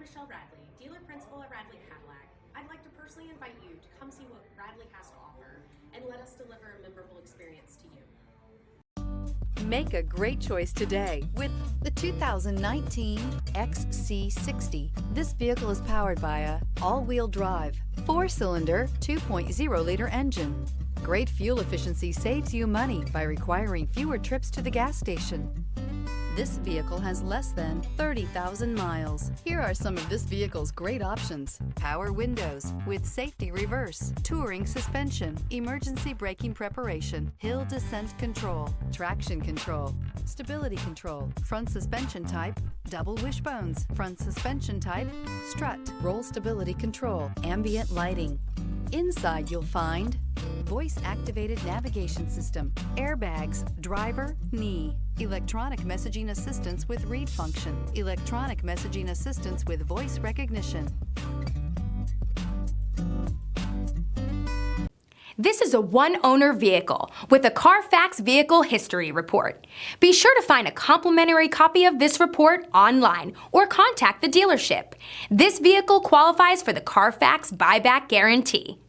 Michelle Radley, dealer principal at Radley Cadillac. I'd like to personally invite you to come see what Radley has to offer and let us deliver a memorable experience to you. Make a great choice today with the 2019 XC60. This vehicle is powered by a all-wheel drive, 4-cylinder, 2.0-liter engine. Great fuel efficiency saves you money by requiring fewer trips to the gas station. This vehicle has less than 30,000 miles. Here are some of this vehicle's great options: power windows with safety reverse, touring suspension, emergency braking preparation, hill descent control, traction control, stability control, front suspension type, double wishbones, front suspension type, strut, roll stability control, ambient lighting. Inside you'll find voice-activated navigation system, airbags, driver, knee, electronic messaging assistance with read function, electronic messaging assistance with voice recognition. This is a one-owner vehicle with a Carfax Vehicle History Report. Be sure to find a complimentary copy of this report online or contact the dealership. This vehicle qualifies for the Carfax Buyback Guarantee.